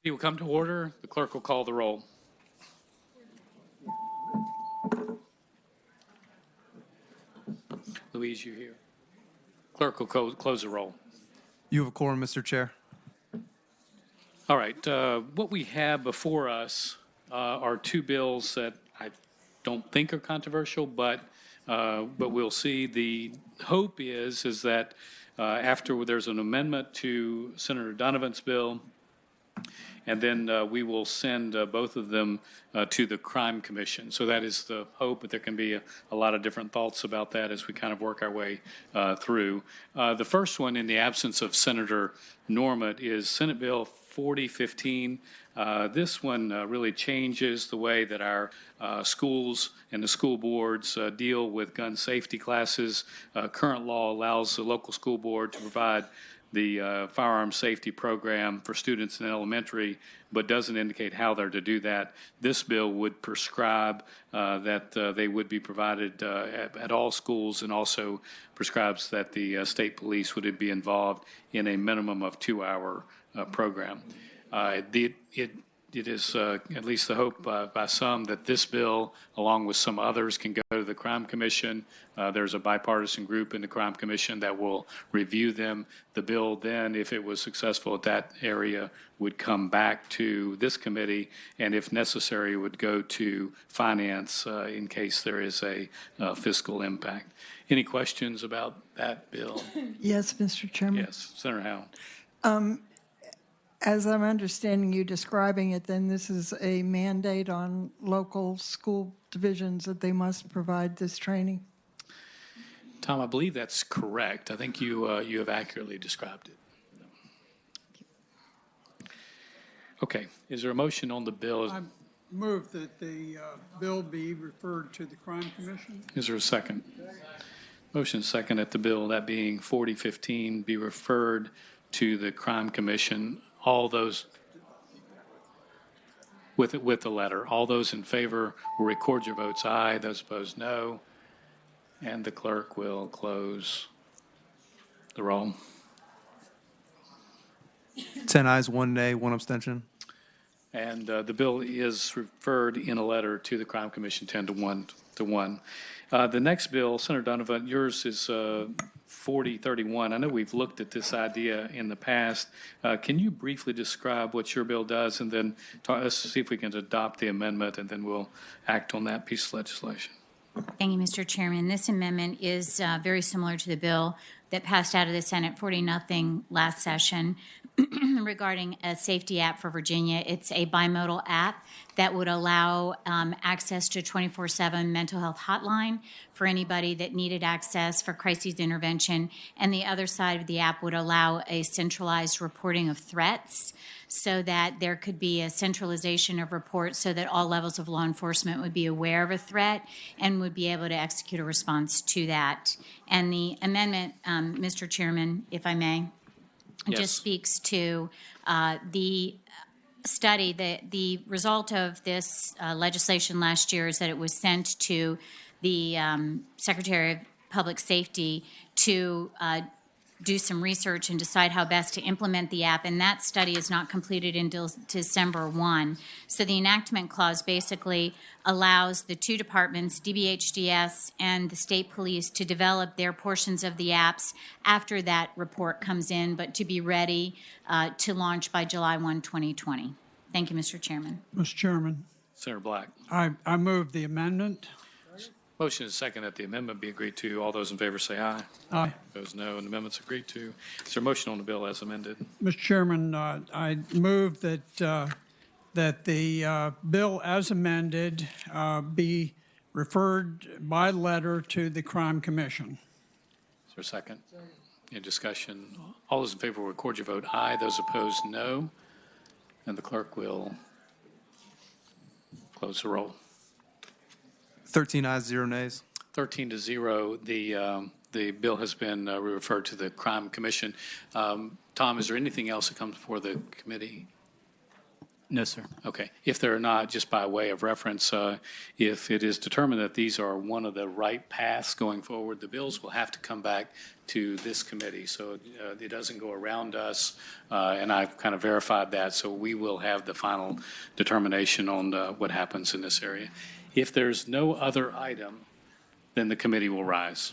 He will come to order. The clerk will call the roll. Louise, you here? Clerk will close the roll. You have a quorum, Mr. Chair. All right. What we have before us are two bills that I don't think are controversial, but we'll see. The hope is that after there's an amendment to Senator Donovan's bill, and then we will send both of them to the Crime Commission. So that is the hope, but there can be a lot of different thoughts about that as we kind of work our way through. The first one, in the absence of Senator Norment, is Senate Bill 4015. This one really changes the way that our schools and the school boards deal with gun safety classes. Current law allows the local school board to provide the firearm safety program for students in elementary, but doesn't indicate how they're to do that. This bill would prescribe that they would be provided at all schools, and also prescribes that the state police would be involved in a minimum of 2-hour program. It is at least the hope by some that this bill, along with some others, can go to the Crime Commission. There's a bipartisan group in the Crime Commission that will review them. The bill then, if it was successful at that area, would come back to this committee, and if necessary, would go to Finance in case there is a fiscal impact. Any questions about that bill? Yes, Mr. Chairman. Yes, Senator Howell. As I'm understanding you describing it, then this is a mandate on local school divisions that they must provide this training? Tom, I believe that's correct. I think you have accurately described it. Okay. Is there a motion on the bill? I move that the bill be referred to the Crime Commission. Is there a second? Motion second that the bill, that being 4015, be referred to the Crime Commission. All those with the letter. All those in favor will record your votes aye. Those opposed, no. And the clerk will close the roll. 10 ayes, 1 nay, 1 abstention. And the bill is referred in a letter to the Crime Commission 10-1. The next bill, Senator Donovan, yours is 4031. I know we've looked at this idea in the past. Can you briefly describe what your bill does, and then let's see if we can adopt the amendment, and then we'll act on that piece of legislation. Thank you, Mr. Chairman. This amendment is very similar to the bill that passed out of the Senate 40-0 last session regarding a safety app for Virginia. It's a bimodal app that would allow access to a 24/7 mental health hotline for anybody that needed access for crises intervention. And the other side of the app would allow a centralized reporting of threats, so that there could be a centralization of reports so that all levels of law enforcement would be aware of a threat and would be able to execute a response to that. And the amendment, Mr. Chairman, if I may, Yes. just speaks to the study. The result of this legislation last year is that it was sent to the Secretary of Public Safety to do some research and decide how best to implement the app, and that study is not completed until December 1. So the enactment clause basically allows the two departments, DBHDS and the state police, to develop their portions of the apps after that report comes in, but to be ready to launch by July 1, 2020. Thank you, Mr. Chairman. Mr. Chairman, Senator Black. I move the amendment. Motion is second that the amendment be agreed to. All those in favor say aye. Aye. Those no, and the amendment's agreed to. Is there a motion on the bill as amended? Mr. Chairman, I move that that the bill as amended be referred by letter to the Crime Commission. Is there a second? Any discussion? All those in favor will record your vote aye. Those opposed, no. And the clerk will close the roll. 13 ayes, 0 nays. 13-0, the bill has been referred to the Crime Commission. Tom, is there anything else that comes before the committee? No, sir. Okay. If they're not, just by way of reference, if it is determined that these are one of the right paths going forward, the bills will have to come back to this committee. So it doesn't go around us, and I've kind of verified that. So we will have the final determination on what happens in this area. If there's no other item, then the committee will rise.